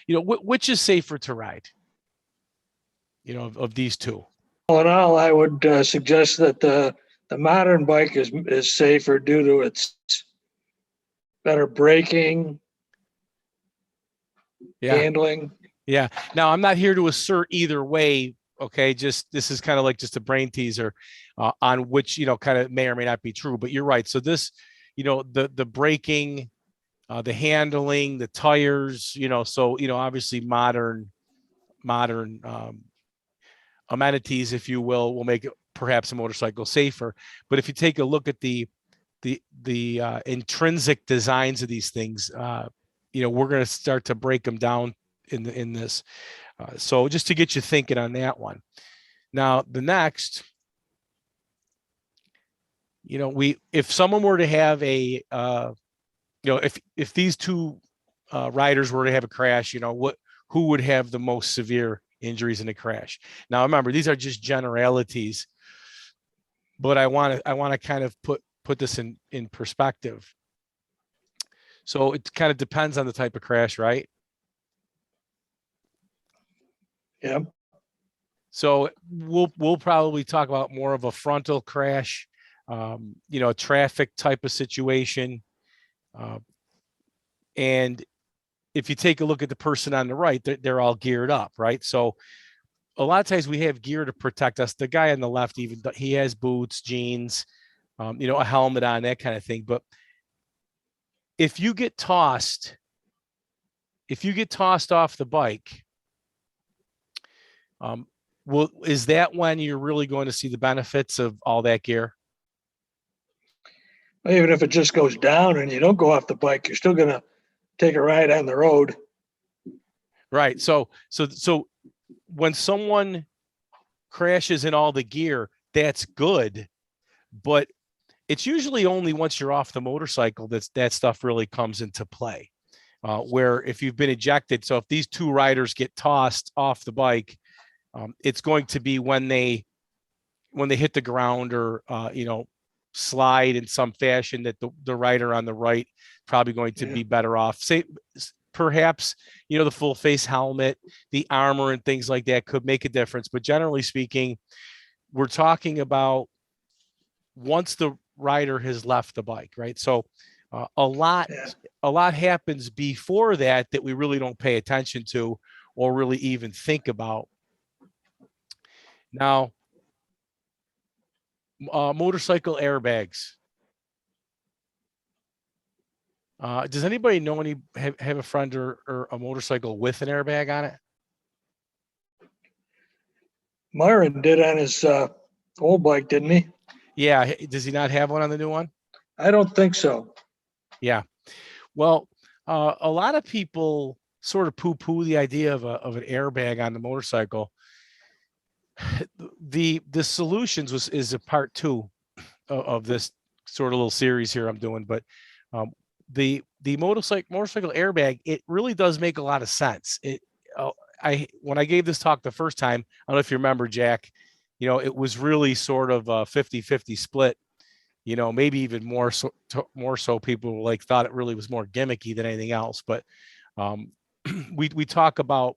which is safer to ride, of these two? All in all, I would suggest that the modern bike is safer due to its better braking, Yeah. handling. Yeah. Now, I'm not here to assert either way. Okay. This is kind of like just a brain teaser on which, kind of may or may not be true, but you're right. So this, the braking, the handling, the tires, so, obviously modern amenities, if you will make it perhaps a motorcycle safer. But if you take a look at the intrinsic designs of these things, we're going to start to break them down in this. So just to get you thinking on that one. Now, the next, if someone were to have a, if these two riders were to have a crash, who would have the most severe injuries in a crash? Now, remember, these are just generalities, but I want to kind of put this in perspective. So it kind of depends on the type of crash, right? Yeah. So we'll probably talk about more of a frontal crash, a traffic type of situation. And if you take a look at the person on the right, they're all geared up, right? So a lot of times we have gear to protect us. The guy on the left, even he has boots, jeans, a helmet on, that kind of thing. But if you get tossed off the bike, is that when you're really going to see the benefits of all that gear? Even if it just goes down and you don't go off the bike, you're still going to take a ride on the road. Right. So when someone crashes in all the gear, that's good, but it's usually only once you're off the motorcycle that stuff really comes into play. Where if you've been ejected, so if these two riders get tossed off the bike, it's going to be when they hit the ground or slide in some fashion that the rider on the right probably going to be better off. Say perhaps the full face helmet, the armor and things like that could make a difference, but generally speaking, we're talking about once the rider has left the bike, right? So a lot happens before that we really don't pay attention to or really even think about. Now, motorcycle airbags. Does anybody know have a friend or a motorcycle with an airbag on it? Myron did on his old bike, didn't he? Yeah. Does he not have one on the new one? I don't think so. Yeah. Well, a lot of people sort of poo-poo the idea of an airbag on the motorcycle. The solutions is a part 2 of this sort of little series here I'm doing, but the motorcycle airbag, it really does make a lot of sense. When I gave this talk the first time, I don't know if you remember, Jack, it was really sort of a 50-50 split, maybe even more so people thought it really was more gimmicky than anything else. But we talk about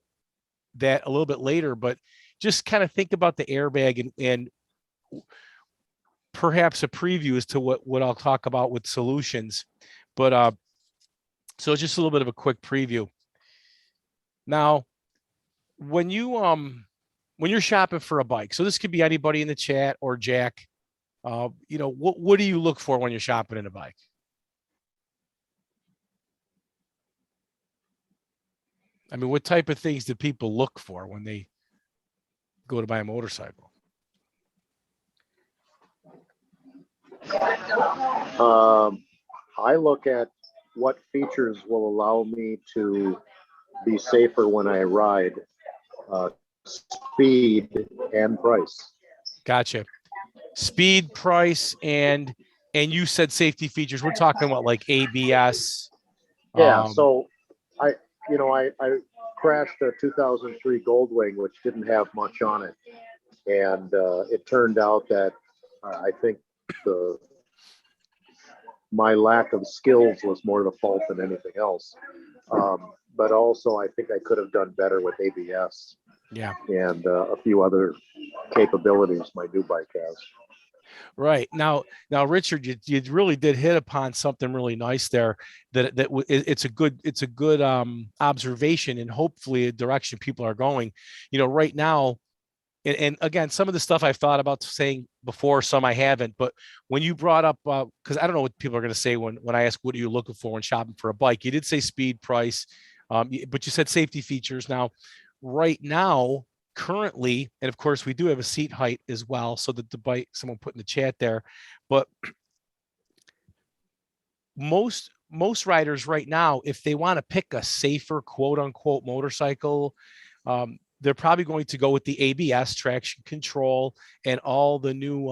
that a little bit later, but just kind of think about the airbag and perhaps a preview as to what I'll talk about with solutions. But so just a little bit of a quick preview. Now, when you're shopping for a bike, so this could be anybody in the chat or Jack, what do you look for when you're shopping in a bike? I mean, what type of things do people look for when they go to buy a motorcycle? I look at what features will allow me to be safer when I ride, speed and price. Gotcha. Speed, price, and you said safety features. We're talking about like ABS. Yeah. So I crashed a 2003 Goldwing, which didn't have much on it. And it turned out that I think my lack of skills was more the fault than anything else. but also I think I could have done better with ABS. Yeah. And a few other capabilities my new bike has. Right. Now, Richard, you really did hit upon something really nice there. It's a good observation, and hopefully a direction people are going. Right now, and again, some of the stuff I've thought about saying before, some I haven't. But when you brought up, because I don't know what people are going to say when I ask what are you looking for when shopping for a bike, you did say speed, price, but you said safety features. Now, right now, currently, and of course we do have a seat height as well, so that the bike, someone put in the chat there, but most riders right now, if they want to pick a safer quote unquote motorcycle, they're probably going to go with the ABS, traction control, and all the new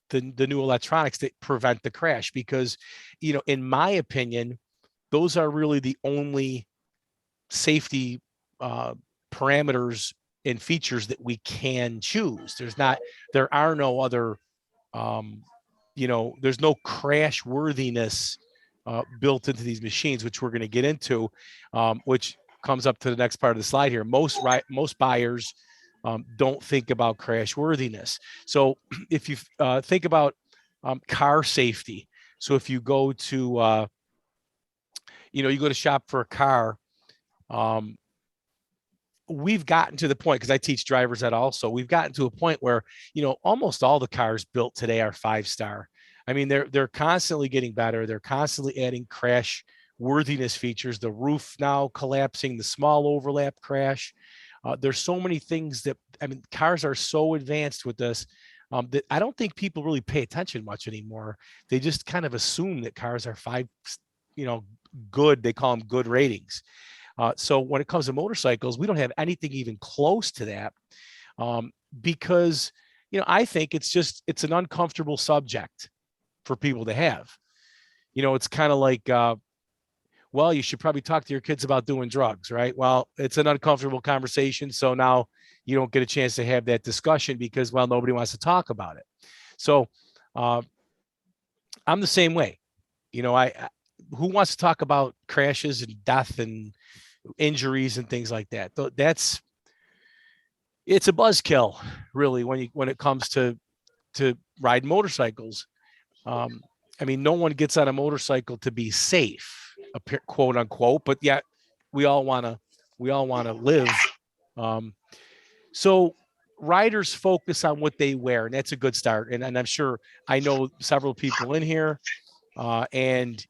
the new electronics that prevent the crash, because in my opinion, those are really the only safety parameters and features that we can choose. There are no other, there's no crash worthiness built into these machines, which we're going to get into, which comes up to the next part of the slide here. Most buyers don't think about crash worthiness. So if you think about car safety, so if you go to, you go to shop for a car, we've gotten to the point, because I teach drivers that also, we've gotten to a point where, almost all the cars built today are 5-star. I mean, they're constantly getting better. They're constantly adding crash worthiness features, the roof now collapsing, the small overlap crash. There's so many things that, cars are so advanced with this that I don't think people really pay attention much anymore. They just kind of assume that cars are 5, good. They call them good ratings. So when it comes to motorcycles, we don't have anything even close to that, because, I think it's an uncomfortable subject for people to have. It's kind of like, well, you should probably talk to your kids about doing drugs, right? Well, it's an uncomfortable conversation. So now you don't get a chance to have that discussion because, well, nobody wants to talk about it. So I'm the same way. Who wants to talk about crashes and death and injuries and things like that? It's a buzzkill, really, when it comes to ride motorcycles. No one gets on a motorcycle to be safe, quote unquote, but yet we all want to live. So riders focus on what they wear, and that's a good start. And I'm sure I know several people in here, and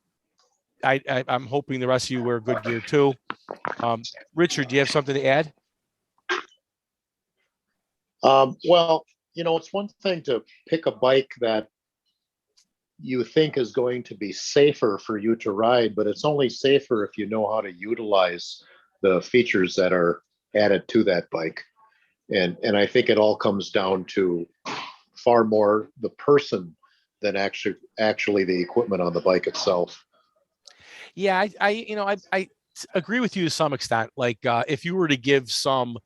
I'm hoping the rest of you wear good gear too. Richard, do you have something to add? Well, it's one thing to pick a bike that you think is going to be safer for you to ride, but it's only safer if you know how to utilize the features that are added to that bike. And I think it all comes down to far more the person than actually the equipment on the bike itself. Yeah, I agree with you to some extent. Like if you were to give some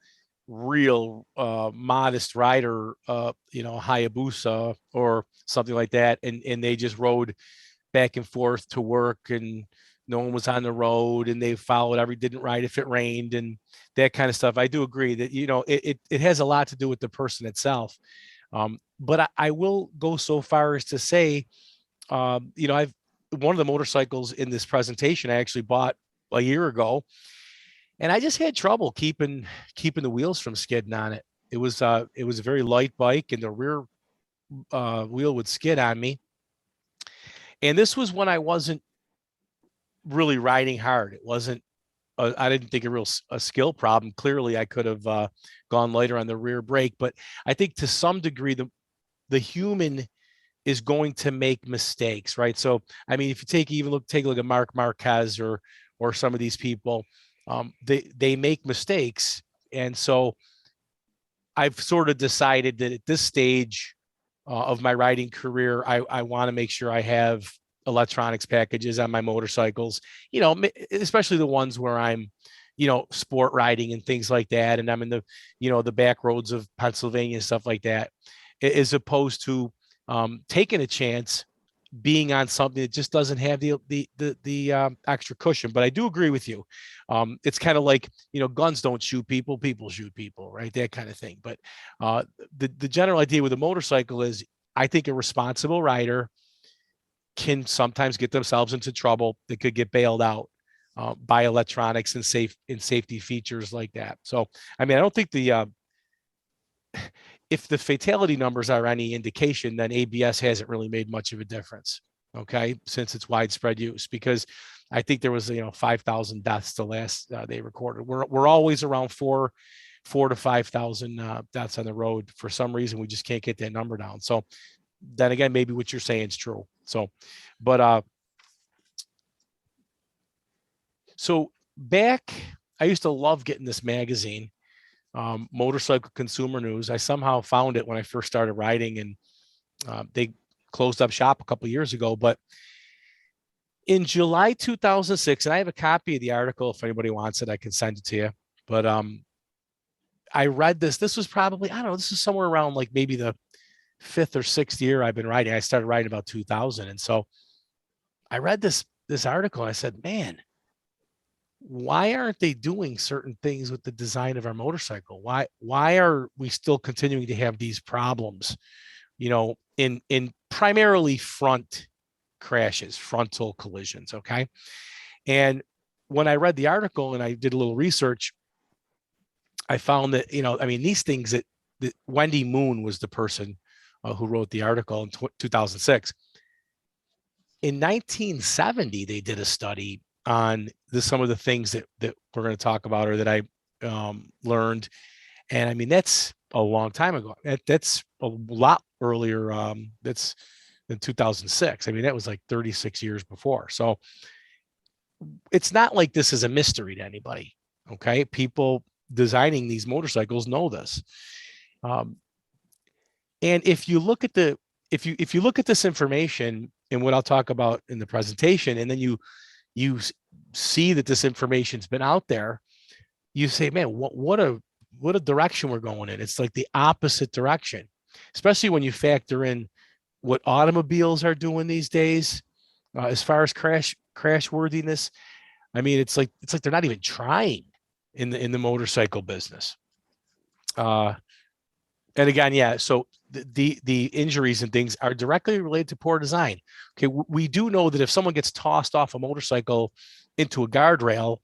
real modest rider, Hayabusa or something like that, and they just rode back and forth to work, and no one was on the road, and they didn't ride if it rained and that kind of stuff. I do agree that it has a lot to do with the person itself. But I will go so far as to say, I've one of the motorcycles in this presentation I actually bought a year ago, and I just had trouble keeping the wheels from skidding on it. It was a very light bike, and the rear wheel would skid on me. And this was when I wasn't really riding hard. It wasn't. I didn't think a skill problem. Clearly, I could have gone lighter on the rear brake, but I think to some degree the human is going to make mistakes, right? So, if you take a look at Mark Marquez or some of these people, they make mistakes. And so I've sort of decided that at this stage of my riding career, I want to make sure I have electronics packages on my motorcycles, especially the ones where I'm, sport riding and things like that. And I'm in the back roads of Pennsylvania and stuff like that, as opposed to taking a chance being on something that just doesn't have the extra cushion. But I do agree with you. It's kind of like, guns don't shoot people, people shoot people, right? That kind of thing. But the general idea with a motorcycle is, I think a responsible rider can sometimes get themselves into trouble. They could get bailed out by electronics and safety features like that. So, I mean, I don't think if the fatality numbers are any indication, then ABS hasn't really made much of a difference. Okay, since its widespread use, because I think there was 5,000 deaths the last they recorded. We're always around 4 to 5,000 deaths on the road. For some reason, we just can't get that number down. So then again, maybe what you're saying is true. So, but so back, I used to love getting this magazine, Motorcycle Consumer News. I somehow found it when I first started riding, and they closed up shop a couple of years ago. But in July 2006, and I have a copy of the article. If anybody wants it, I can send it to you. But I read this. This was probably, I don't know, this is somewhere around like maybe the 5th or 6th year I've been riding. I started riding about 2000. And so I read this article and I said, man, why aren't they doing certain things with the design of our motorcycle? Why are we still continuing to have these problems, in primarily front crashes, frontal collisions? Okay. And when I read the article and I did a little research, I found that, these things that Wendy Moon was the person who wrote the article in 2006. In 1970, they did a study on some of the things that we're going to talk about, or that I learned. And I mean, that's a long time ago. That's a lot earlier. That's in 2006. I mean, that was like 36 years before. So it's not like this is a mystery to anybody. Okay. People designing these motorcycles know this. And if you look at if you look at this information and what I'll talk about in the presentation, and then you see that this information's been out there, you say, man, what a direction we're going in. It's like the opposite direction, especially when you factor in what automobiles are doing these days, as far as crash worthiness. I mean, it's like they're not even trying in the motorcycle business. And again, yeah. So the injuries and things are directly related to poor design. Okay, we do know that if someone gets tossed off a motorcycle into a guardrail,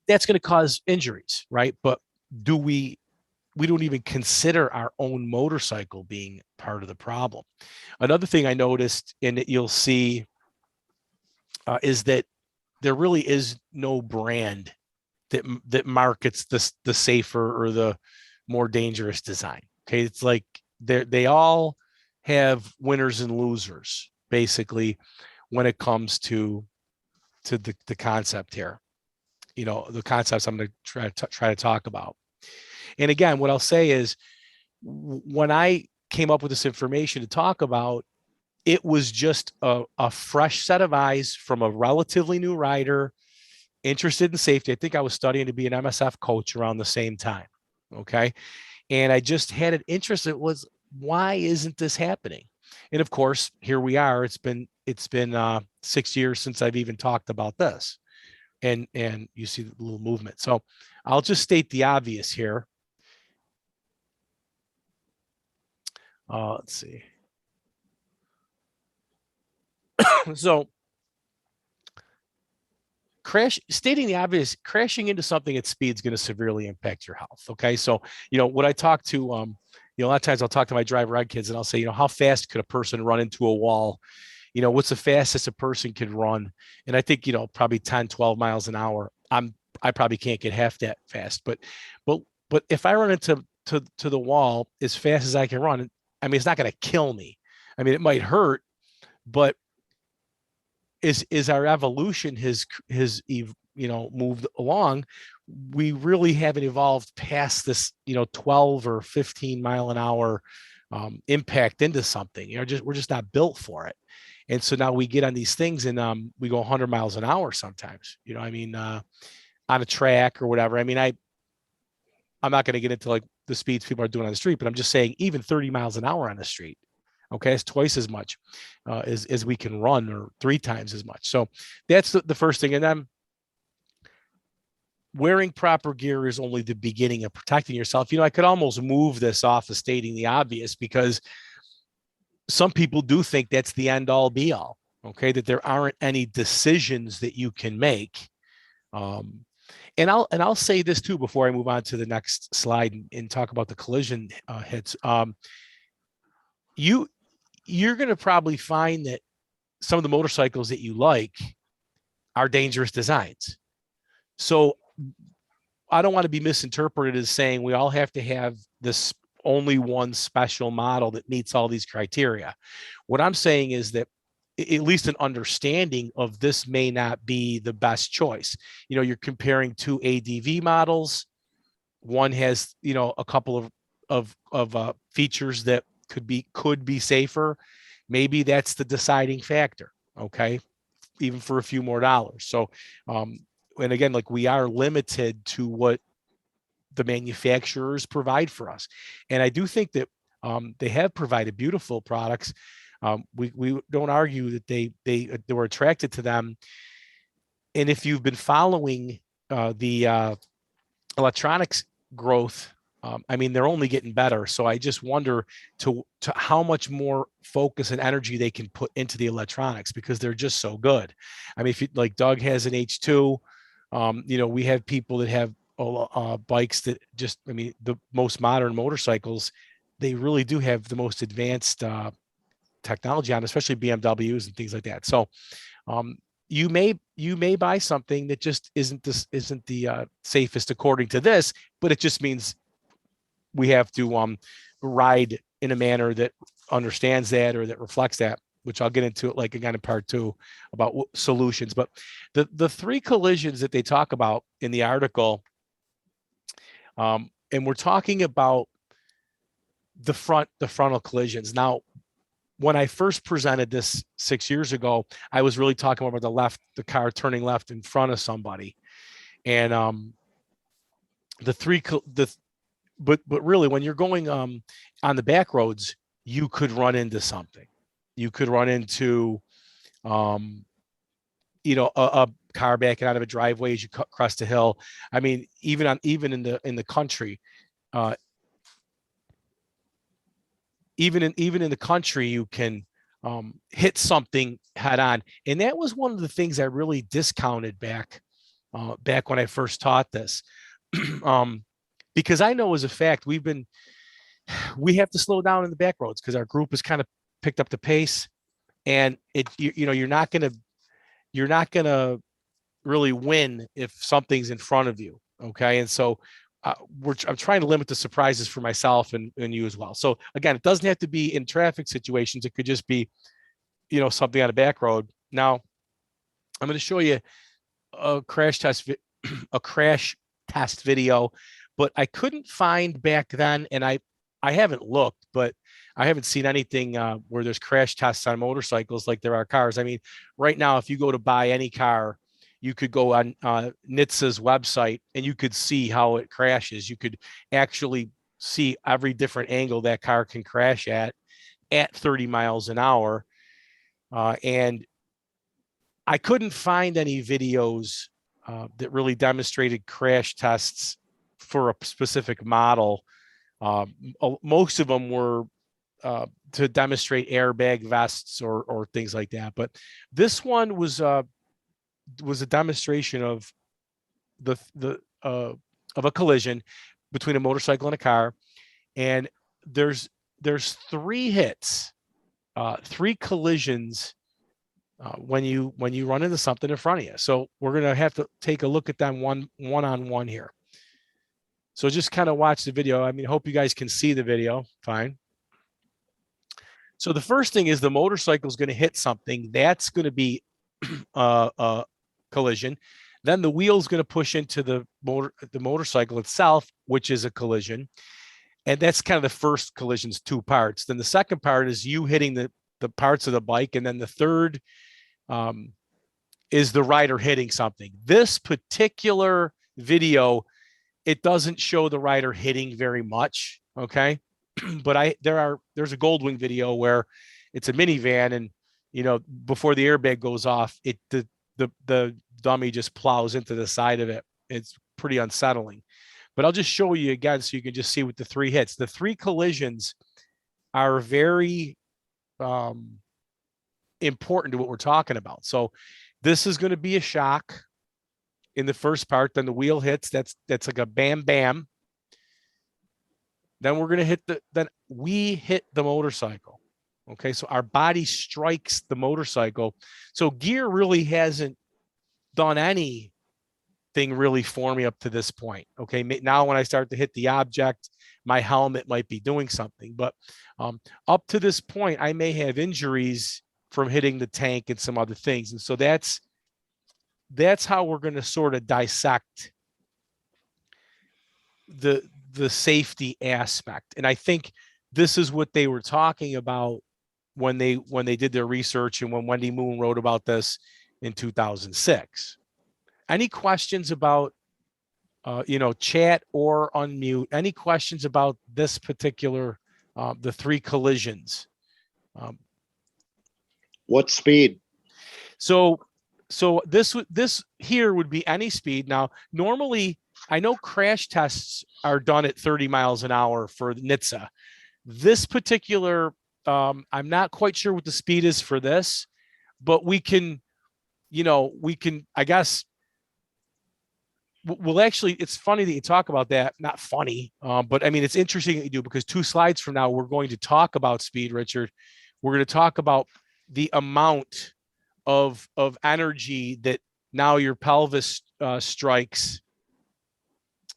that's going to cause injuries, right? But we don't even consider our own motorcycle being part of the problem. Another thing I noticed, and that you'll see, is that there really is no brand that markets the safer or the more dangerous design. Okay, it's like they all have winners and losers basically when it comes to the concept here. The concepts I'm going to try to talk about. And again, what I'll say is, when I came up with this information to talk about, it was just a fresh set of eyes from a relatively new rider interested in safety. I think I was studying to be an MSF coach around the same time. Okay. And I just had an interest. It was, why isn't this happening? And of course, here we are. It's been 6 years since I've even talked about this. And you see the little movement. So I'll just state the obvious here. Let's see. So stating the obvious, crashing into something at speed is going to severely impact your health. Okay. So, what I talk to, a lot of times I'll talk to my driver ed kids and I'll say, how fast could a person run into a wall? What's the fastest a person could run? And I think, probably 10, 12 miles an hour. I probably can't get half that fast, but if I run into the wall as fast as I can run, I mean, it's not going to kill me. I mean, it might hurt, but is our evolution has moved along. We really haven't evolved past this 12 or 15 mile an hour impact into something. We're just not built for it. And so now we get on these things and we go 100 miles an hour sometimes, on a track or whatever. I mean, I'm not going to get into like the speeds people are doing on the street, but I'm just saying even 30 miles an hour on the street, Okay, it's twice as much as we can run, or 3 times as much. So that's the first thing. And then wearing proper gear is only the beginning of protecting yourself. I could almost move this off of stating the obvious, because some people do think that's the end all be all. Okay, that there aren't any decisions that you can make. And I'll say this too before I move on to the next slide and talk about the collision hits. You're going to probably find that some of the motorcycles that you like are dangerous designs. So I don't want to be misinterpreted as saying we all have to have this only one special model that meets all these criteria. What I'm saying is that at least an understanding of this may not be the best choice. You're comparing 2 ADV models. One has, a couple of features that could be safer. Maybe that's the deciding factor. Okay, even for a few more dollars. So, and again, like, we are limited to what the manufacturers provide for us. And I do think that they have provided beautiful products. We don't argue that they were attracted to them. And if you've been following the electronics growth, they're only getting better. So I just wonder to how much more focus and energy they can put into the electronics, because they're just so good. If you, like, Doug has an H2, we have people that have bikes that just, the most modern motorcycles, they really do have the most advanced technology on, especially BMWs and things like that. So you may buy something that just isn't the safest according to this, but it just means we have to ride in a manner that understands that, or that reflects that, which I'll get into it, like, again, in part 2 about solutions. But the 3 collisions that they talk about in the article, and we're talking about the frontal collisions. Now, when I first presented this 6 years ago, I was really talking about the car turning left in front of somebody. And but really, when you're going on the back roads, you could run into something. You could run into a car backing out of a driveway as you cross the hill. Even in the country, even in the country, you can hit something head on. And that was one of the things I really discounted back when I first taught this. Because I know, as a fact, we have to slow down in the back roads because our group has kind of picked up the pace, and you're not going to really win if something's in front of you. Okay. And so I'm trying to limit the surprises for myself and you as well. So again, it doesn't have to be in traffic situations. It could just be, something on a back road. Now, I'm going to show you a crash test video, but I couldn't find back then, and I haven't looked, but I haven't seen anything where there's crash tests on motorcycles like there are cars. Right now, if you go to buy any car, you could go on NHTSA's website and you could see how it crashes. You could actually see every different angle that car can crash at 30 miles an hour. And I couldn't find any videos that really demonstrated crash tests for a specific model. Most of them were to demonstrate airbag vests or things like that. But this one was a demonstration of of a collision between a motorcycle and a car. And there's 3 hits, 3 collisions when you run into something in front of you. So we're going to have to take a look at them one on one here. So just kind of watch the video. Hope you guys can see the video. Fine. So the first thing is the motorcycle is going to hit something. That's going to be a collision. Then the wheel is going to push into the motorcycle itself, which is a collision. And that's kind of the first collision's 2 parts. Then the second part is you hitting the parts of the bike. And then the third is the rider hitting something. This particular video, it doesn't show the rider hitting very much. Okay. but there's a Goldwing video where it's a minivan, and before the airbag goes off, the dummy just plows into the side of it. It's pretty unsettling. But I'll just show you again so you can just see with the 3 hits. The 3 collisions are very important to what we're talking about. So this is going to be a shock in the first part. Then the wheel hits. That's like a bam bam. Then we're going to then we hit the motorcycle. Okay, so our body strikes the motorcycle. So gear really hasn't done anything really for me up to this point. Okay, now when I start to hit the object, my helmet might be doing something. But up to this point, I may have injuries from hitting the tank and some other things. And so that's how we're going to sort of dissect the safety aspect. And I think this is what they were talking about when they did their research and when Wendy Moon wrote about this in 2006. Any questions about chat or unmute? Any questions about this particular the 3 collisions? What speed? So this here would be any speed. Now, normally, I know crash tests are done at 30 miles an hour for NHTSA. This particular, I'm not quite sure what the speed is for this, but we can, I guess, well, actually, it's funny that you talk about that. Not funny, but I mean, it's interesting that you do, because 2 slides from now, we're going to talk about speed, Richard. We're going to talk about the amount of energy that now your pelvis strikes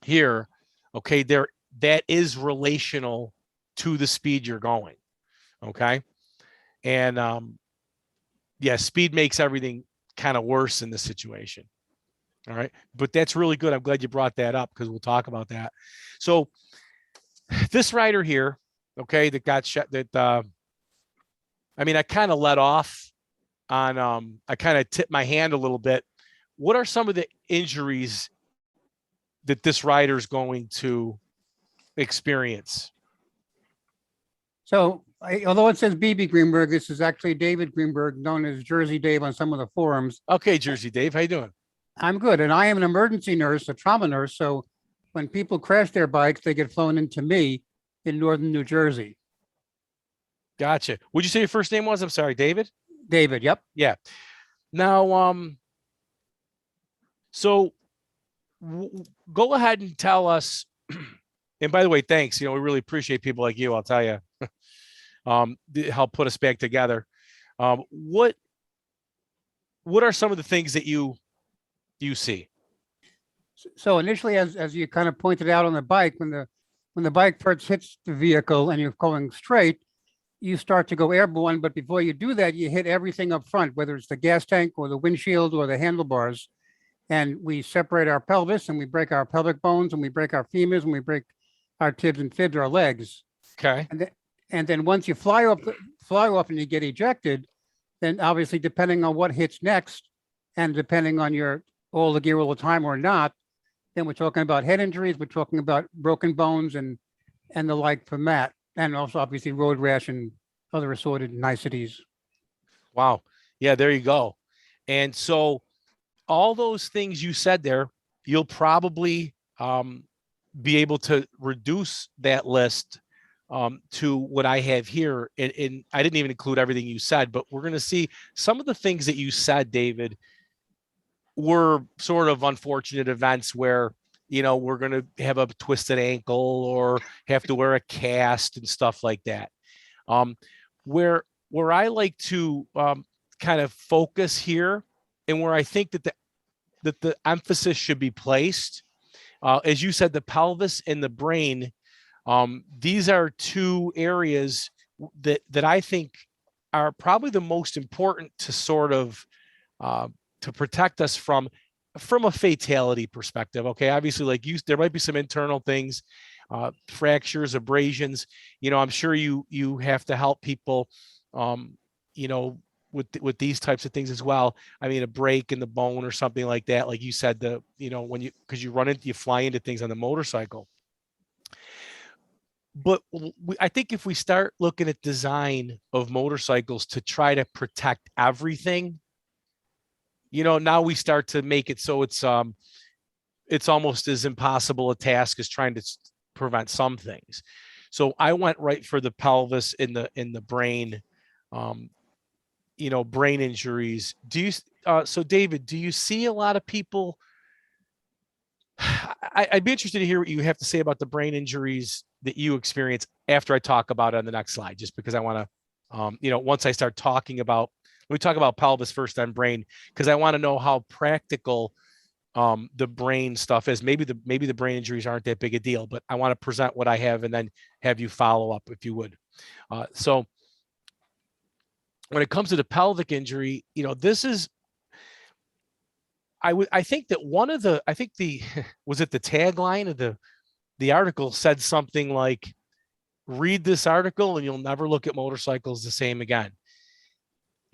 here. Okay, that is relational to the speed you're going. Okay, and yeah, speed makes everything kind of worse in this situation. All right, but that's really good. I'm glad you brought that up, because we'll talk about that. So this rider here, okay, that got shot, that I mean, I kind of let off on I kind of tipped my hand a little bit. What are some of the injuries that this rider is going to experience? So although it says BB Greenberg, this is actually David Greenberg, known as Jersey Dave on some of the forums. Okay, Jersey Dave, how you doing? I'm good. And I am an emergency nurse, a trauma nurse. So when people crash their bikes, they get flown into me in northern New Jersey. Gotcha. Would you say your first name was? I'm sorry, David? David, yep. Yeah. Now, so go ahead and tell us, and by the way, thanks. We really appreciate people like you, I'll tell you, help put us back together. What are some of the things that you see? So initially, as you kind of pointed out on the bike, when the bike first hits the vehicle and you're going straight, you start to go airborne. But before you do that, you hit everything up front, whether it's the gas tank or the windshield or the handlebars. And we separate our pelvis, and we break our pelvic bones, and we break our femurs, and we break our tibs and fibs, our legs. Okay. And then once you fly off and you get ejected, then obviously depending on what hits next, and depending on all the gear all the time or not, then we're talking about head injuries, we're talking about broken bones and the like from that, and also obviously road rash and other assorted niceties. Wow. Yeah, there you go. And so all those things you said there, you'll probably be able to reduce that list to what I have here. And I didn't even include everything you said, but we're going to see some of the things that you said, David, were sort of unfortunate events where, we're going to have a twisted ankle or have to wear a cast and stuff like that. Where I like to kind of focus here, and where I think that the emphasis should be placed, as you said, the pelvis and the brain. These are 2 areas that I think are probably the most important to sort of to protect us from a fatality perspective. Okay, obviously, there might be some internal things, fractures, abrasions. I'm sure you have to help people, with these types of things as well. I mean, a break in the bone or something like that, like you said, because you fly into things on the motorcycle. But I think if we start looking at design of motorcycles to try to protect everything, now we start to make it so it's almost as impossible a task as trying to prevent some things. So I went right for the pelvis in the brain, brain injuries. So David, do you see a lot of people? I'd be interested to hear what you have to say about the brain injuries that you experience after I talk about it on the next slide, just because I want to, once I start talking about, we talk about pelvis first, then brain, because I want to know how practical the brain stuff is. Maybe the brain injuries aren't that big a deal, but I want to present what I have and then have you follow up if you would. So when it comes to the pelvic injury, this is, I think that was it the tagline of the article said something like, read this article and you'll never look at motorcycles the same again.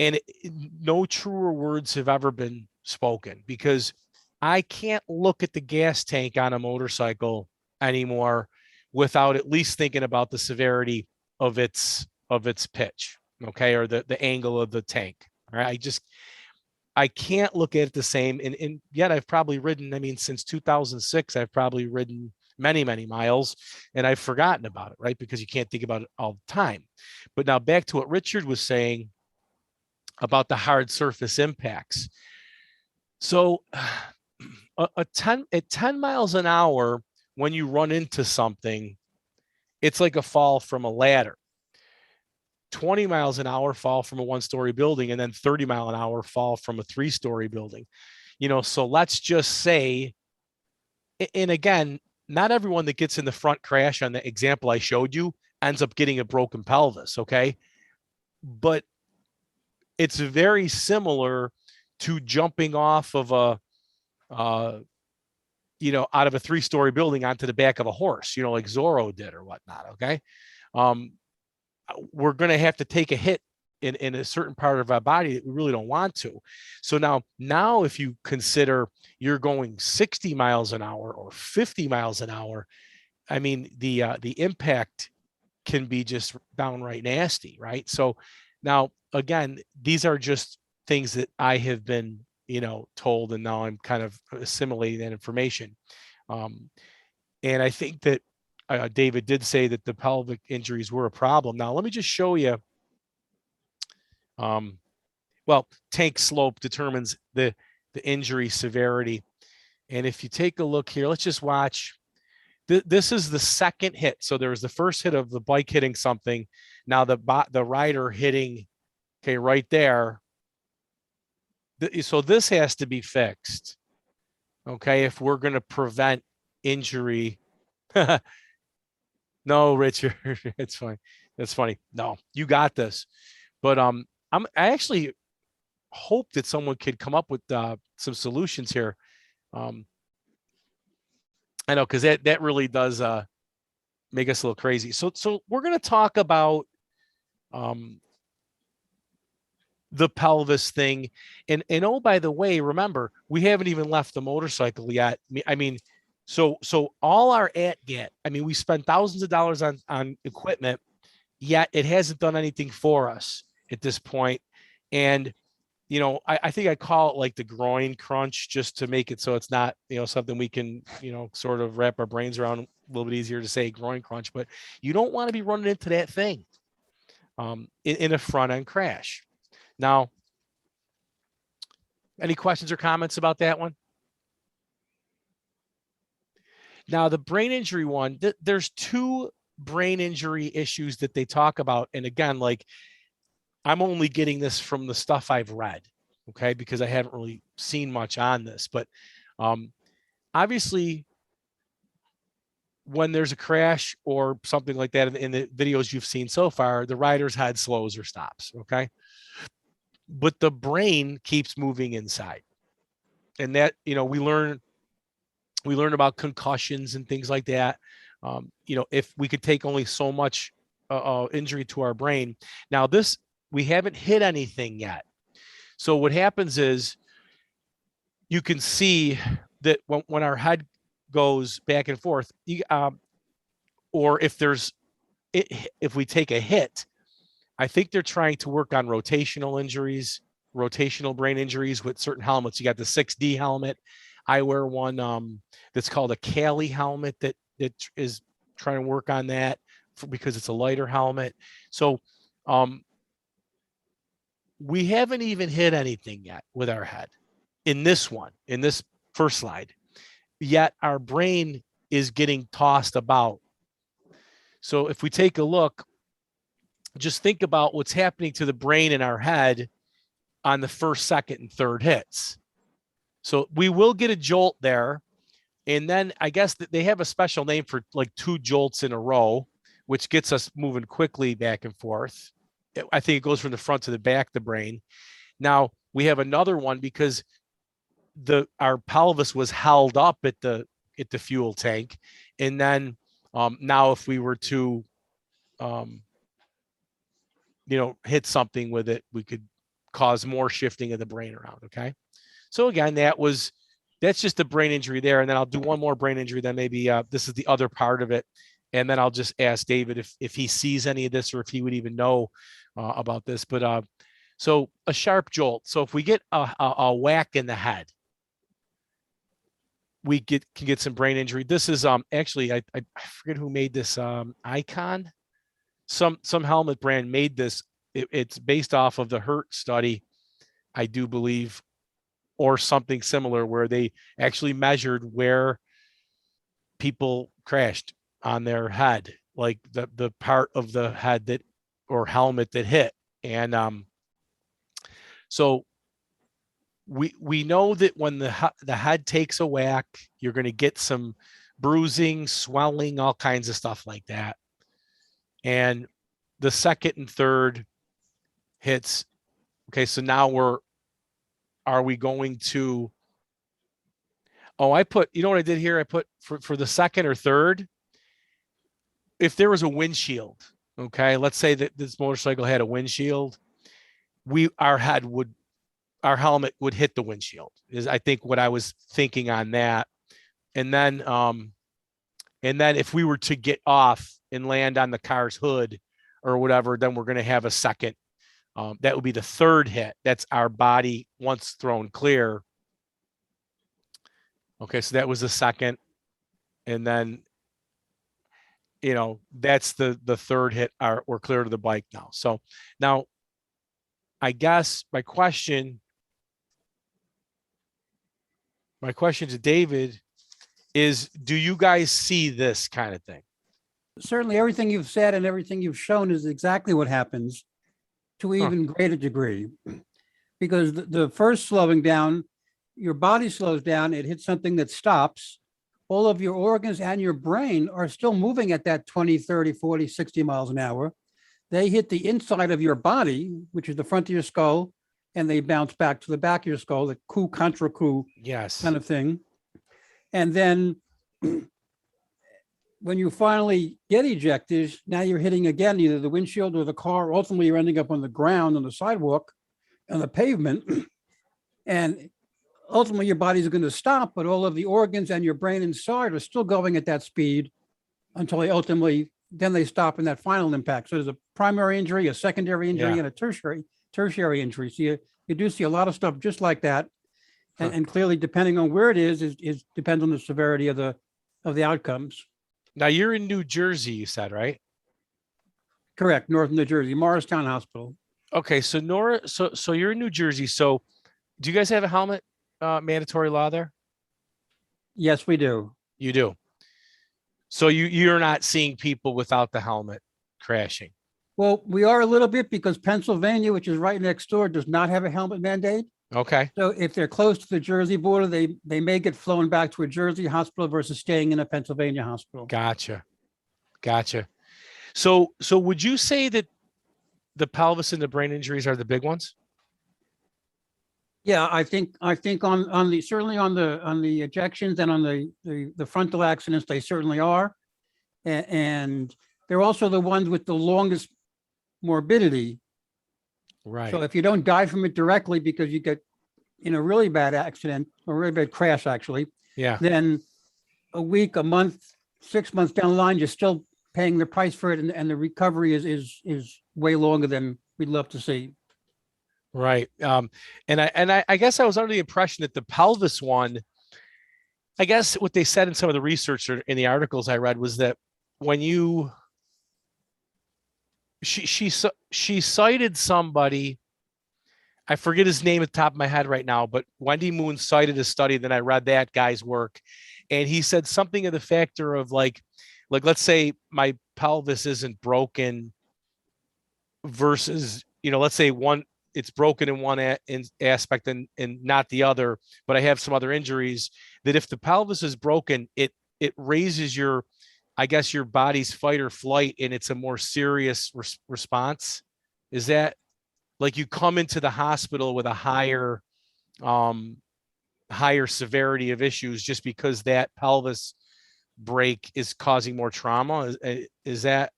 And no truer words have ever been spoken, because I can't look at the gas tank on a motorcycle anymore without at least thinking about the severity of its pitch, okay, or the angle of the tank. All right, I can't look at it the same. And yet I've probably ridden, since 2006, I've probably ridden many, many miles, and I've forgotten about it, right? Because you can't think about it all the time. But now back to what Richard was saying about the hard surface impacts. So at 10 miles an hour, when you run into something, it's like a fall from a ladder. 20 miles an hour fall from a 1-story building, and then 30 mile an hour fall from a 3-story building. So let's just say, and again, not everyone that gets in the front crash on the example I showed you ends up getting a broken pelvis, okay? But it's very similar to jumping off of out of a 3-story building onto the back of a horse, like Zorro did or whatnot, okay? We're going to have to take a hit in a certain part of our body that we really don't want to. So now if you consider you're going 60 miles an hour or 50 miles an hour, the impact can be just downright nasty, right? So now, again, these are just things that I have been, told, and now I'm kind of assimilating that information. And I think that David did say that the pelvic injuries were a problem. Now, let me just show you. Tank slope determines the injury severity. And if you take a look here, let's just watch. This is the second hit. So there was the first hit of the bike hitting something. Now the rider hitting, okay, right there. So this has to be fixed, okay, if we're going to prevent injury. No, Richard, it's fine. That's funny. No, you got this. But I actually hope that someone could come up with some solutions here. I know, because that really does make us a little crazy. So we're going to talk about the pelvis thing, and oh, by the way, remember, we haven't even left the motorcycle yet. So all our ATGAT, we spend thousands of dollars on equipment, yet it hasn't done anything for us at this point. And I think I call it like the groin crunch, just to make it so it's not, something we can, sort of wrap our brains around. A little bit easier to say groin crunch, but you don't want to be running into that thing in a front end crash. Now, any questions or comments about that one? Now, the brain injury one, there's 2 brain injury issues that they talk about. And again, like, I'm only getting this from the stuff I've read, okay, because I haven't really seen much on this. But obviously, when there's a crash or something like that in the videos you've seen so far, the rider's head slows or stops, okay? But the brain keeps moving inside. And that, we learn about concussions and things like that. If we could take only so much injury to our brain. Now, we haven't hit anything yet. So what happens is, you can see that when our head goes back and forth, or if there's if we take a hit, I think they're trying to work on rotational injuries, rotational brain injuries with certain helmets. You got the 6D helmet. I wear one that's called a Cali helmet that is trying to work on that because it's a lighter helmet. So we haven't even hit anything yet with our head in this first slide. Yet our brain is getting tossed about. So if we take a look, just think about what's happening to the brain in our head on the first, second, and third hits. So we will get a jolt there. And then I guess that they have a special name for like 2 jolts in a row, which gets us moving quickly back and forth. I think it goes from the front to the back of the brain. Now we have another one because our pelvis was held up at the fuel tank. And then now if we were to hit something with it, we could cause more shifting of the brain around. Okay. So again, that's just a brain injury there. And then I'll do one more brain injury. Then maybe this is the other part of it. And then I'll just ask David if he sees any of this or if he would even know about this. But so a sharp jolt. So if we get a whack in the head, we can get some brain injury. This is actually I forget who made this Icon. Some helmet brand made this. It's based off of the Hurt study, I do believe, or something similar, where they actually measured where people crashed on their head, like the part of the head that or helmet that hit. And so we know that when the head takes a whack, you're going to get some bruising, swelling, all kinds of stuff like that. And the second and third hits. Okay, so now are we going to? Oh, you know what I did here? I put for the second or third, if there was a windshield, okay, let's say that this motorcycle had a windshield, our helmet would hit the windshield, is I think what I was thinking on that. And then if we were to get off and land on the car's hood or whatever, then we're going to have a second. That would be the third hit. That's our body once thrown clear. Okay, so that was the second. And then, that's the third hit. We're clear to the bike now. So now, I guess my question to David is, do you guys see this kind of thing? Certainly everything you've said and everything you've shown is exactly what happens to an even greater degree. Because the first slowing down, your body slows down, it hits something that stops. All of your organs and your brain are still moving at that 20, 30, 40, 60 miles an hour. They hit the inside of your body, which is the front of your skull, and they bounce back to the back of your skull, the coup contra coup kind of thing. And then when you finally get ejected, now you're hitting again, either the windshield or the car. Ultimately, you're ending up on the ground, on the sidewalk, on the pavement. And ultimately, your body's going to stop, but all of the organs and your brain inside are still going at that speed until then they stop in that final impact. So there's a primary injury, a secondary injury, and a tertiary injury. So you do see a lot of stuff just like that. And clearly, depending on where it is depends on the severity of the outcomes. Now you're in New Jersey, you said, right? Correct, Northern New Jersey, Morristown Hospital. Okay, so so you're in New Jersey. So do you guys have a helmet mandatory law there? Yes, we do. You do. So you're not seeing people without the helmet crashing. Well, we are a little bit because Pennsylvania, which is right next door, does not have a helmet mandate. Okay. So if they're close to the Jersey border, they may get flown back to a Jersey hospital versus staying in a Pennsylvania hospital. Gotcha. So would you say that the pelvis and the brain injuries are the big ones? Yeah, I think on the certainly on the ejections and on the frontal accidents, they certainly are. And they're also the ones with the longest morbidity. Right. So if you don't die from it directly because you get in a really bad accident or really bad crash, actually, then a week, a month, 6 months down the line, you're still paying the price for it, and the recovery is way longer than we'd love to see. Right. And I guess I was under the impression that the pelvis one, I guess what they said in some of the research or in the articles I read was that when you she cited somebody, I forget his name at the top of my head right now, but Wendy Moon cited a study. Then I read that guy's work, and he said something of the factor of like let's say my pelvis isn't broken versus, let's say it's broken in one aspect and not the other, but I have some other injuries, that if the pelvis is broken, it raises I guess your body's fight or flight, and it's a more serious response. Is that like you come into the hospital with a higher severity of issues just because that pelvis break is causing more trauma? Is that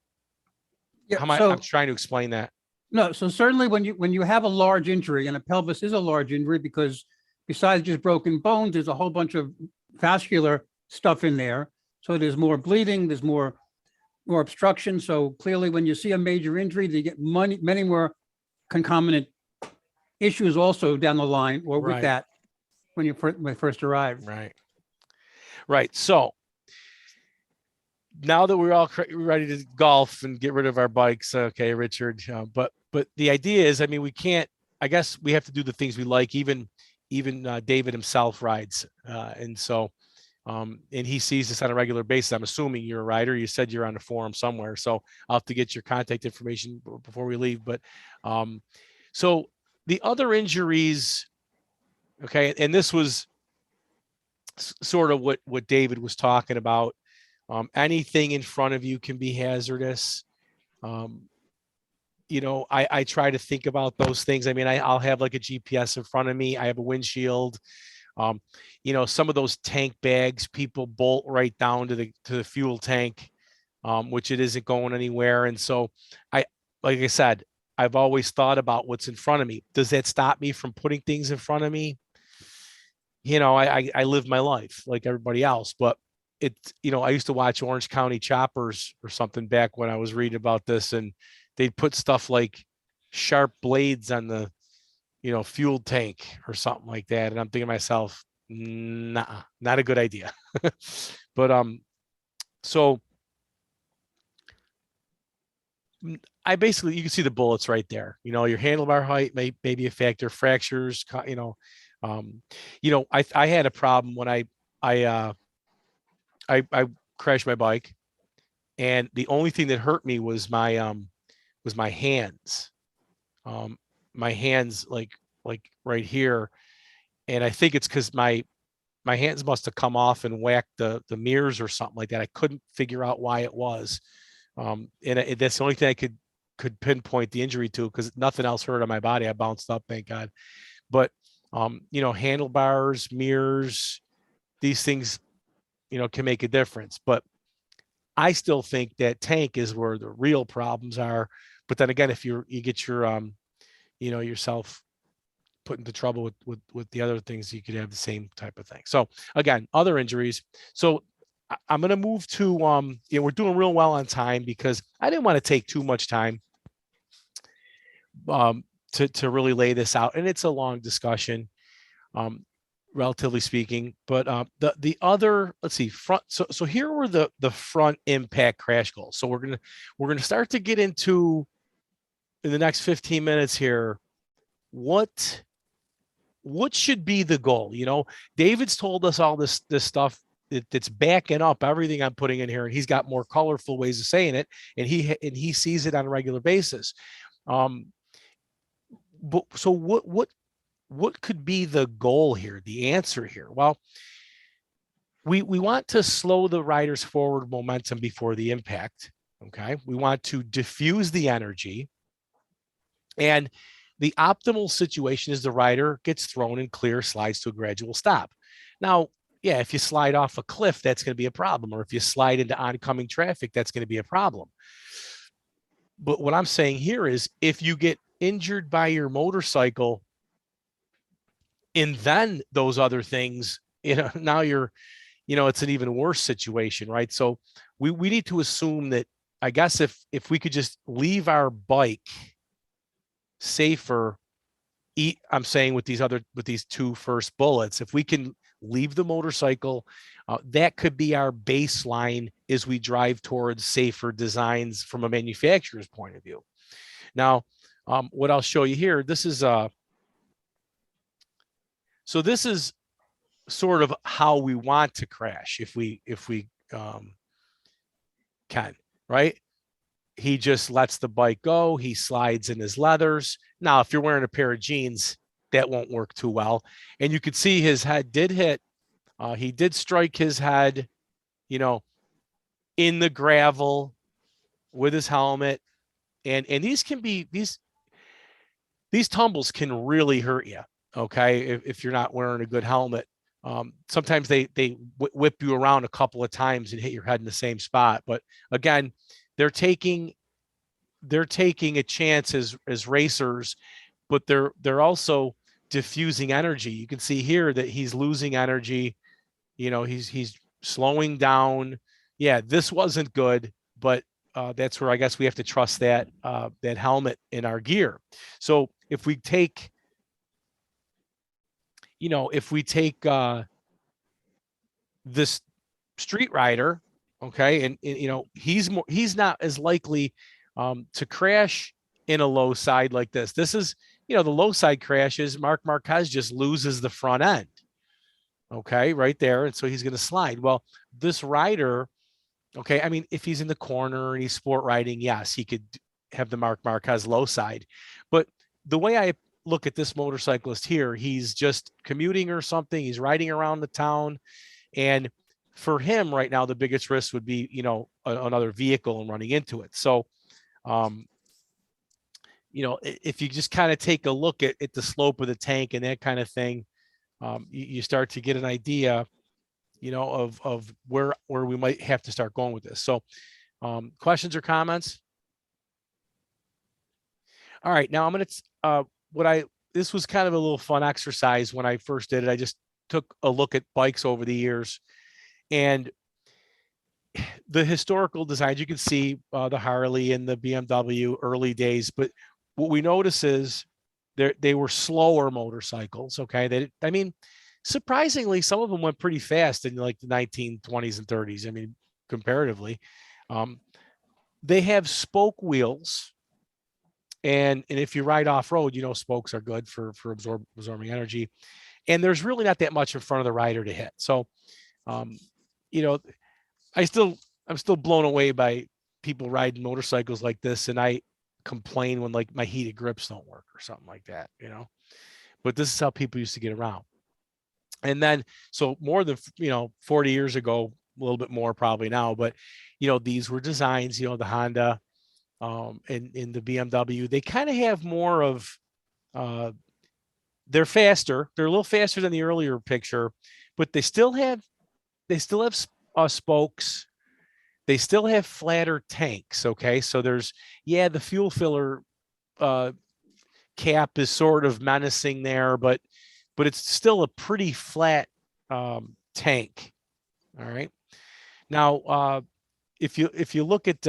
Yeah. how am I'm trying to explain that? No, so certainly when you have a large injury, and a pelvis is a large injury because besides just broken bones, there's a whole bunch of vascular stuff in there. So there's more bleeding, there's more obstruction. So clearly, when you see a major injury, they get many more concomitant issues also down the line, or with Right. that when you first arrive. Right. So now that we're all ready to golf and get rid of our bikes, okay, Richard. But the idea is, I mean, we can't. I guess we have to do the things we like. Even David himself rides, and so, and he sees this on a regular basis. I'm assuming you're a rider. You said you're on the forum somewhere, so I'll have to get your contact information before we leave. But, so the other injuries, okay, and this was sort of what David was talking about. Anything in front of you can be hazardous. I try to think about those things. I mean, I'll have like a GPS in front of me. I have a windshield. Some of those tank bags, people bolt right down to the fuel tank, which it isn't going anywhere. And so like I said, I've always thought about what's in front of me. Does that stop me from putting things in front of me? I live my life like everybody else, but I used to watch Orange County Choppers or something back when I was reading about this, and they'd put stuff like sharp blades on the, fuel tank or something like that. And I'm thinking to myself, nah, not a good idea. But, so I basically, you can see the bullets right there. Your handlebar height may be a factor, fractures, I had a problem when I crashed my bike, and the only thing that hurt me was my hands. My hands like right here, and I think it's because my hands must have come off and whacked the mirrors or something like that. I couldn't figure out why it was, and that's the only thing I could pinpoint the injury to, because nothing else hurt on my body. I bounced up, thank God. But handlebars, mirrors, these things, can make a difference. But I still think that tank is where the real problems are. But then again, if you get your yourself put into trouble with the other things, you could have the same type of thing. So again, other injuries. So I'm going to move to we're doing real well on time, because I didn't want to take too much time to really lay this out, and it's a long discussion, relatively speaking. But the other, let's see, front. So here were the front impact crash goals. So we're gonna start to get into, in the next 15 minutes here, what should be the goal. David's told us all this stuff that's backing up everything I'm putting in here, and he's got more colorful ways of saying it, and he sees it on a regular basis. But so what could be the goal here, the answer here? Well, we want to slow the rider's forward momentum before the impact. Okay. We want to diffuse the energy, and the optimal situation is the rider gets thrown in clear, slides to a gradual stop. Now, yeah, if you slide off a cliff, that's going to be a problem. Or if you slide into oncoming traffic, that's going to be a problem. But what I'm saying here is, if you get injured by your motorcycle and then those other things, now you're, it's an even worse situation, right? So we need to assume that I guess if we could just leave our bike safer, I'm saying with these two first bullets, if we can leave the motorcycle, that could be our baseline as we drive towards safer designs from a manufacturer's point of view. Now, what I'll show you here, this is so this is sort of how we want to crash if we can, right? He just lets the bike go. He slides in his leathers. Now, if you're wearing a pair of jeans, that won't work too well. And you could see his head did hit. He did strike his head, in the gravel with his helmet. And these can be, these tumbles can really hurt you. Okay. If you're not wearing a good helmet. Sometimes they whip you around a couple of times and hit your head in the same spot. But again, they're taking a chance as racers, but they're also diffusing energy. You can see here that he's losing energy. He's slowing down. Yeah, this wasn't good, but that's where I guess we have to trust that helmet in our gear. So if we take this street rider, okay, and he's not as likely to crash in a low side like this. This is, the low side crashes, Marc Marquez just loses the front end, okay, right there, and so he's going to slide. Well, this rider, okay, I mean, if he's in the corner and he's sport riding, yes, he could have the Marc Marquez low side, but the way I look at this motorcyclist here, he's just commuting or something, he's riding around the town, and for him right now, the biggest risk would be, another vehicle and running into it. So, if you just kind of take a look at the slope of the tank and that kind of thing, you start to get an idea, of where we might have to start going with this. So, questions or comments? All right, now I'm going to, this was kind of a little fun exercise when I first did it. I just took a look at bikes over the years and the historical designs. You can see the Harley and the BMW early days, but what we notice is they were slower motorcycles. Okay. Surprisingly, some of them went pretty fast in like the 1920s and 30s. I mean, comparatively, they have spoke wheels. And if you ride off road, spokes are good for absorbing energy. And there's really not that much in front of the rider to hit. So, I'm still blown away by people riding motorcycles like this. And I complain when like my heated grips don't work or something like that, but this is how people used to get around. And then, so more than, 40 years ago, a little bit more probably now, but, these were designs, the Honda, and in the BMW, they kind of have more of, they're faster. They're a little faster than the earlier picture, but they still have spokes. They still have flatter tanks. Okay. So there's, the fuel filler, cap is sort of menacing there, but it's still a pretty flat, tank. All right. Now, if you look at,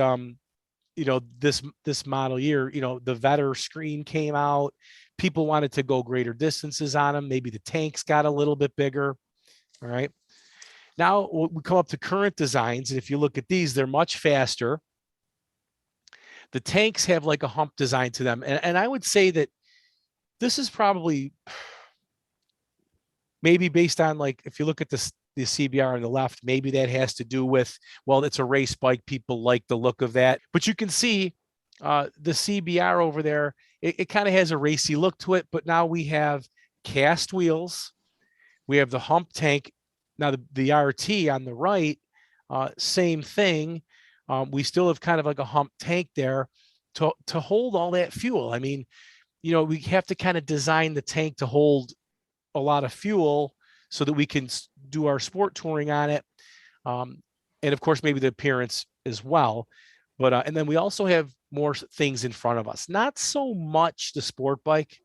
this model year, the Vetter screen came out, people wanted to go greater distances on them. Maybe the tanks got a little bit bigger. All right. Now we come up to current designs. And if you look at these, they're much faster. The tanks have like a hump design to them. And I would say that this is probably maybe based on, like, if you look at the CBR on the left, maybe that has to do with, well, it's a race bike. People like the look of that, but you can see the CBR over there. It kind of has a racy look to it, but now we have cast wheels. We have the hump tank. Now the RT on the right, same thing. We still have kind of like a hump tank there to hold all that fuel. I mean, we have to kind of design the tank to hold a lot of fuel so that we can do our sport touring on it. And of course, maybe the appearance as well. But, and then we also have more things in front of us, not so much the sport bike.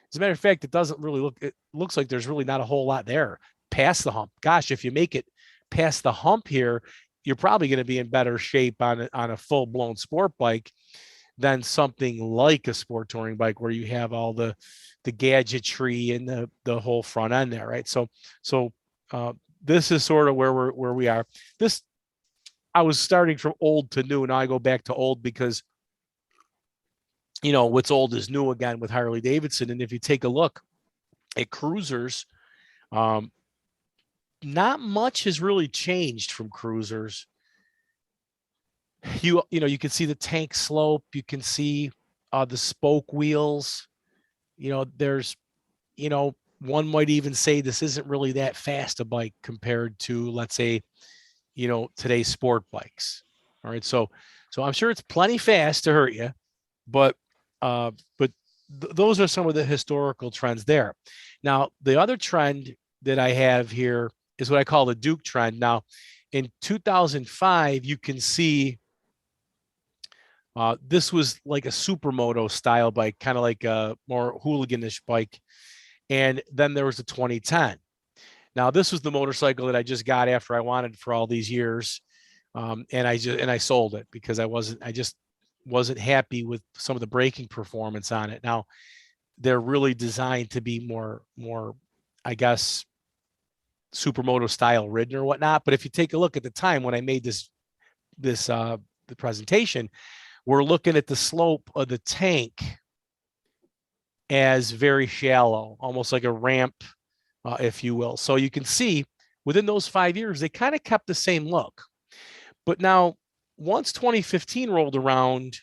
As a matter of fact, it looks like there's really not a whole lot there past the hump. Gosh, if you make it past the hump here, you're probably going to be in better shape on a full blown sport bike than something like a sport touring bike where you have all the gadgetry and the whole front end there, right? So this is sort of where we are. This, I was starting from old to new, and now I go back to old because, you know, what's old is new again with Harley Davidson. And if you take a look at cruisers, not much has really changed from cruisers. You know, you can see the tank slope, you can see the spoke wheels. You know, there's, you know, one might even say this isn't really that fast a bike compared to, let's say, you know, today's sport bikes. All right. So I'm sure it's plenty fast to hurt you, but those are some of the historical trends there. Now, the other trend that I have here is what I call the Duke trend. Now, in 2005, you can see this was like a supermoto style bike, kind of like a more hooliganish bike. And then there was the 2010. Now, this was the motorcycle that I just got after I wanted for all these years. And I sold it because I just wasn't happy with some of the braking performance on it. Now, they're really designed to be more, I guess, supermoto style ridden or whatnot. But if you take a look at the time when I made the presentation, we're looking at the slope of the tank as very shallow, almost like a ramp, if you will. So you can see within those 5 years, they kind of kept the same look. But now, once 2015 rolled around,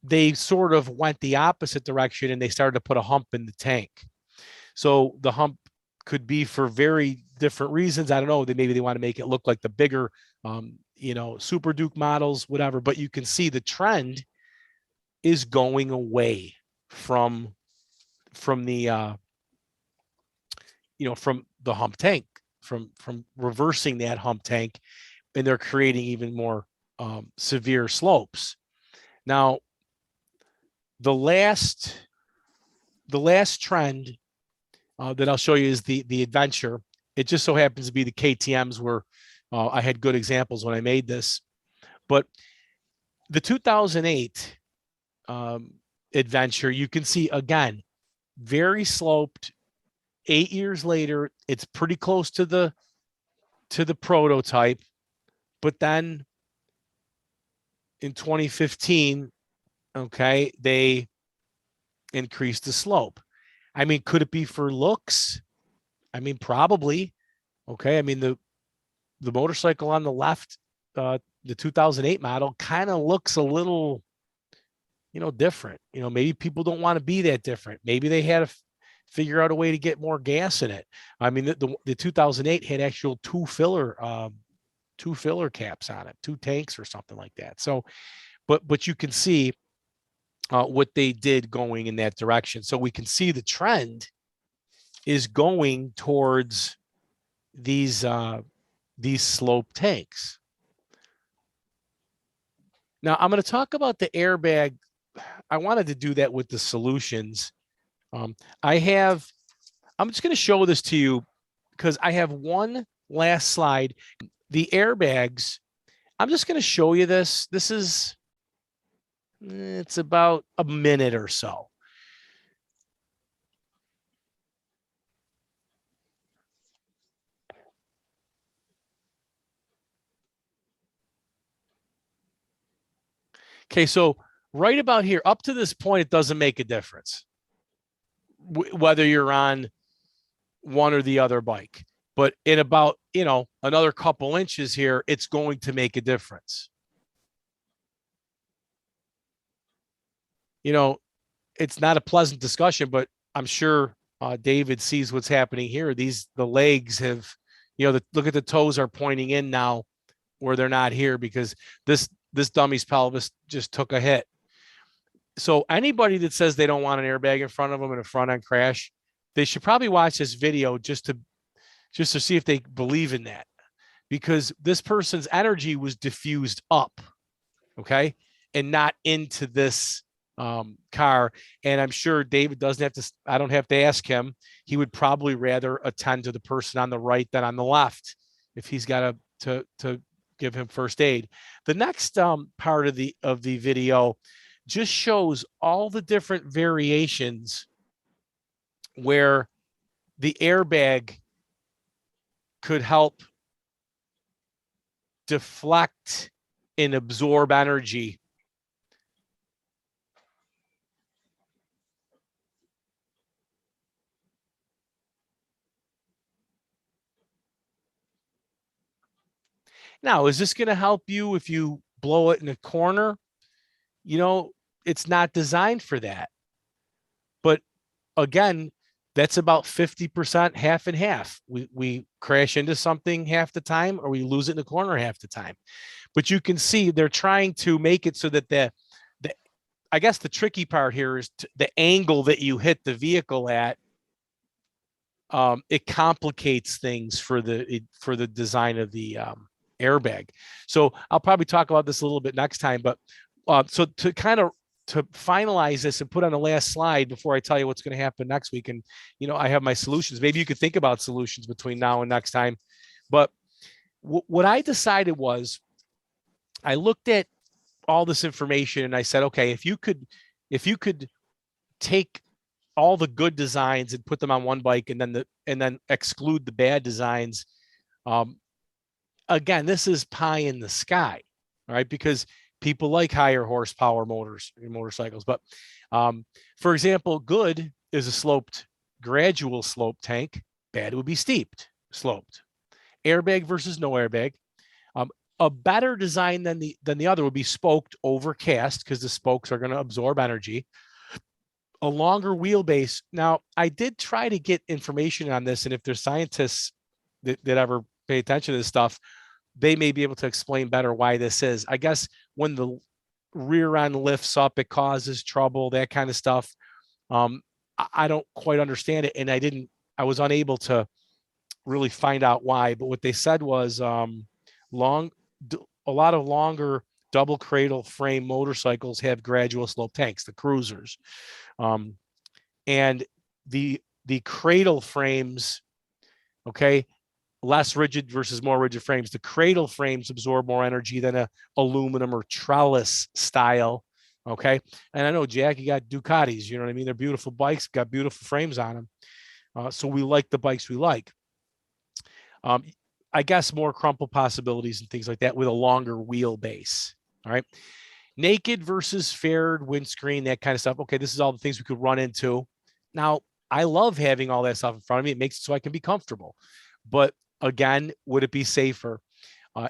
they sort of went the opposite direction and they started to put a hump in the tank. So the hump could be for very different reasons. I don't know. Maybe they want to make it look like the bigger, you know, Super Duke models, whatever. But you can see the trend is going away from the, you know, from the hump tank, from reversing that hump tank, and they're creating even more severe slopes. Now, the last trend that I'll show you is the adventure. It just so happens to be the KTMs where I had good examples when I made this. But the 2008 adventure, you can see again, very sloped. 8 years later, it's pretty close to the prototype. But then in 2015, okay, they increased the slope. I mean, could it be for looks? I mean, probably. Okay. I mean, the motorcycle on the left, the 2008 model kind of looks a little, you know, different. You know, maybe people don't want to be that different. Maybe they had to figure out a way to get more gas in it. I mean, the 2008 had actual two filler caps on it, 2 tanks or something like that. So, but you can see what they did going in that direction. So we can see the trend is going towards these slope tanks. Now I'm going to talk about the airbag. I wanted to do that with the solutions. I'm just going to show this to you because I have one last slide. The airbags, I'm just going to show you this. It's about a minute or so. Okay, so right about here, up to this point, it doesn't make a difference whether you're on one or the other bike. But in about, you know, another couple inches here, it's going to make a difference. You know, it's not a pleasant discussion, but I'm sure David sees what's happening here. The legs have, you know, look at the toes are pointing in now where they're not here because this dummy's pelvis just took a hit. So anybody that says they don't want an airbag in front of them in a front end crash, they should probably watch this video just to see if they believe in that, because this person's energy was diffused up, okay, and not into this car. And I'm sure David doesn't have to, I don't have to ask him. He would probably rather attend to the person on the right than on the left if he's got to give him first aid. The next part of the video just shows all the different variations where the airbag could help deflect and absorb energy. Now, is this going to help you if you blow it in a corner? You know, it's not designed for that. But again, that's about 50%, half and half. We crash into something half the time, or we lose it in the corner half the time. But you can see they're trying to make it so that the I guess the tricky part here is the angle that you hit the vehicle at. It complicates things for the design of the airbag. So I'll probably talk about this a little bit next time. But so to finalize this and put on the last slide before I tell you what's going to happen next week, and I have my solutions. Maybe you could think about solutions between now and next time. But what I decided was, I looked at all this information and I said, okay, if you could take all the good designs and put them on one bike, and then exclude the bad designs. Again, this is pie in the sky, all right? Because people like higher horsepower motorcycles. But for example, good is a gradual slope tank. Bad would be sloped. Airbag versus no airbag. A better design than the other would be spoked over cast, because the spokes are going to absorb energy. A longer wheelbase. Now, I did try to get information on this, and if there's scientists that ever pay attention to this stuff, they may be able to explain better why this is. I guess when the rear end lifts up, it causes trouble, that kind of stuff. I don't quite understand it, and I was unable to really find out why. But what they said was a lot of longer double cradle frame motorcycles have gradual slope tanks, the cruisers. And the cradle frames, okay, less rigid versus more rigid frames. The cradle frames absorb more energy than a aluminum or trellis style. Okay. And I know, Jack, you got Ducatis, you know what I mean? They're beautiful bikes, got beautiful frames on them. So we like the bikes we like. I guess more crumple possibilities and things like that with a longer wheelbase. All right. Naked versus faired windscreen, that kind of stuff. Okay, this is all the things we could run into. Now, I love having all that stuff in front of me. It makes it so I can be comfortable. But again, would it be safer?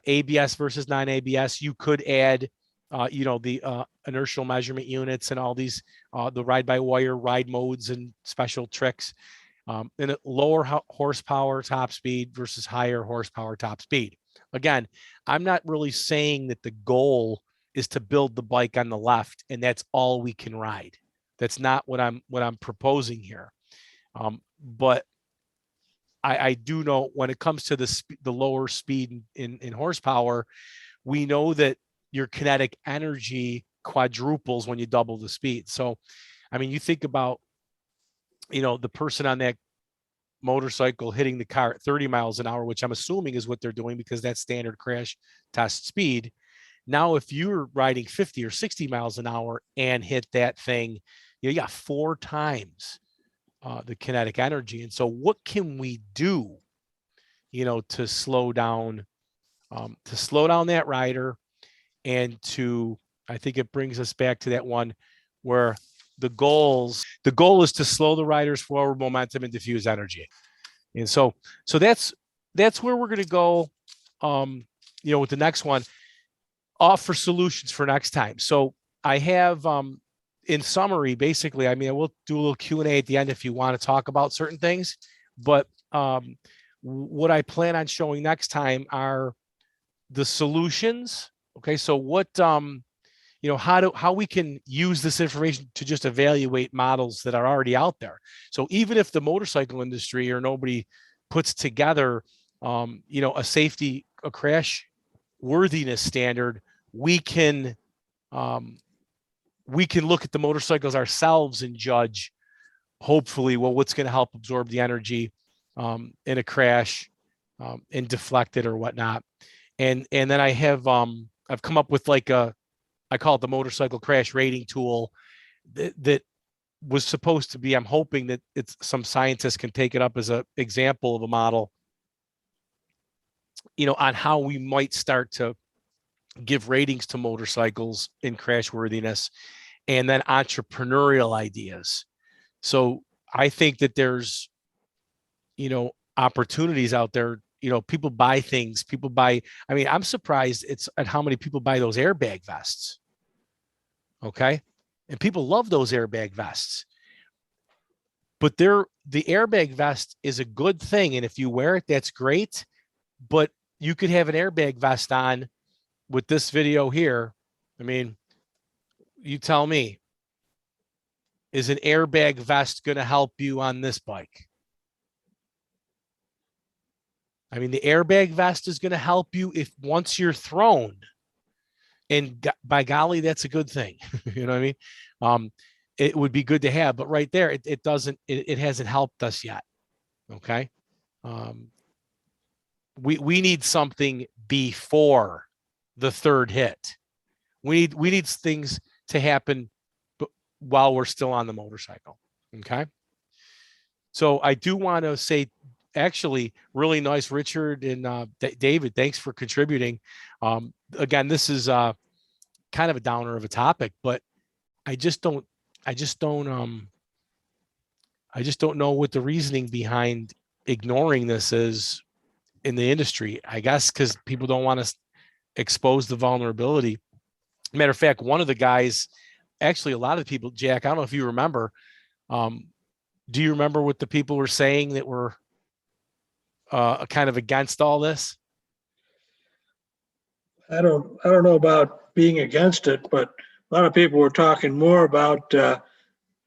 ABS versus non-ABS. You could add, the inertial measurement units and all these, the ride-by-wire ride modes and special tricks. And lower horsepower top speed versus higher horsepower top speed. Again, I'm not really saying that the goal is to build the bike on the left and that's all we can ride. That's not what I'm proposing here. But I do know when it comes to the lower speed in horsepower, we know that your kinetic energy quadruples when you double the speed. So, I mean, you think about, the person on that motorcycle hitting the car at 30 miles an hour, which I'm assuming is what they're doing because that's standard crash test speed. Now, if you're riding 50 or 60 miles an hour and hit that thing, you got 4 times the kinetic energy. And so what can we do, to slow down that rider, and I think it brings us back to that one where the goal is to slow the rider's forward momentum and diffuse energy. And so that's where we're going to go, with the next one. Offer solutions for next time. So I have, in summary, basically, I mean, we'll do a little Q&A at the end if you want to talk about certain things, but what I plan on showing next time are the solutions. Okay. So what, how we can use this information to just evaluate models that are already out there. So even if the motorcycle industry or nobody puts together, a crash worthiness standard, we can look at the motorcycles ourselves and judge, hopefully, what's going to help absorb the energy in a crash and deflect it or whatnot. And then I've come up with like I call it the motorcycle crash rating tool that was supposed to be, I'm hoping that it's some scientists can take it up as an example of a model, on how we might start to give ratings to motorcycles in crash worthiness, and then entrepreneurial ideas. So I think that there's, opportunities out there. People buy things, I'm surprised it's at how many people buy those airbag vests. Okay. And people love those airbag vests, but the airbag vest is a good thing. And if you wear it, that's great. But you could have an airbag vest on with this video here. I mean, you tell me, is an airbag vest going to help you on this bike? I mean, the airbag vest is going to help you if once you're thrown, and by golly, that's a good thing. You know what I mean? It would be good to have, but right there, it hasn't helped us yet. Okay. We need something before the third hit. We need things to happen while we're still on the motorcycle. Okay. So I do want to say, actually, really nice, Richard and David, thanks for contributing. Again, this is kind of a downer of a topic, but I just don't know what the reasoning behind ignoring this is in the industry. I guess because people don't want to expose the vulnerability. Matter of fact, one of the guys, actually a lot of the people, Jack, I don't know if you remember, do you remember what the people were saying that were kind of against all this? I don't know about being against it, but a lot of people were talking more about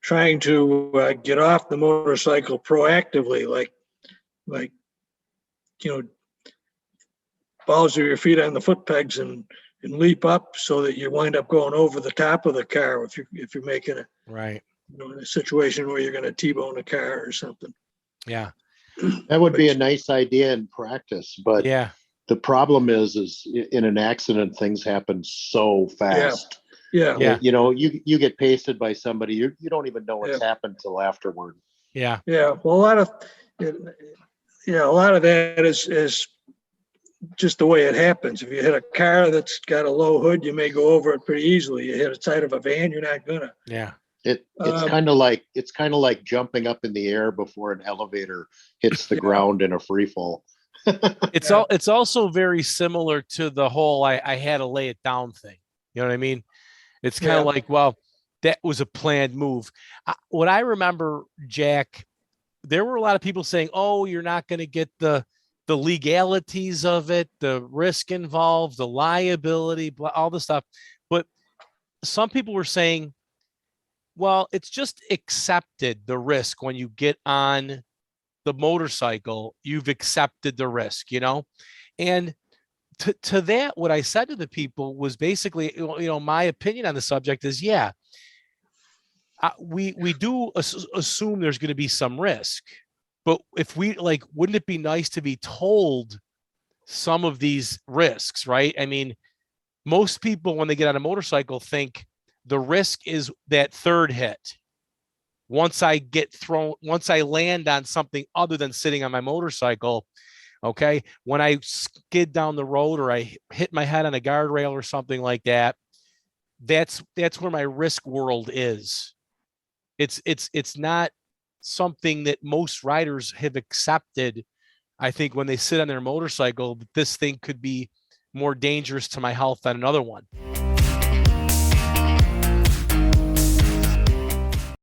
trying to get off the motorcycle proactively, like balls of your feet on the foot pegs and leap up so that you wind up going over the top of the car if you're making a Right. in a situation where you're going to T-bone a car or something. Yeah. That would be a nice idea in practice, but Yeah. the problem is in an accident, things happen so fast. Yeah. Yeah. You get pasted by somebody, you don't even know what's happened till afterward. Yeah. Yeah. Well, a lot of that is just the way it happens. If you hit a car that's got a low hood, you may go over it pretty easily. You hit the side of a van, you're not gonna. Yeah. It's kind of like jumping up in the air before an elevator hits the ground in a free fall. It's also very similar to the whole I had to lay it down thing. You know what I mean? It's kind of like, well, that was a planned move. What I remember, Jack, there were a lot of people saying, "Oh, you're not going to get the legalities of it, the risk involved, the liability, all the stuff." But some people were saying, well, it's just accepted the risk when you get on the motorcycle, you've accepted the risk, and to that, what I said to the people was basically, my opinion on the subject is, we do assume there's going to be some risk, but if wouldn't it be nice to be told some of these risks, right? I mean, most people, when they get on a motorcycle, think the risk is that third hit. Once I land on something other than sitting on my motorcycle, okay, when I skid down the road or I hit my head on a guardrail or something like that, that's where my risk world is. It's not something that most riders have accepted. I think when they sit on their motorcycle, this thing could be more dangerous to my health than another one.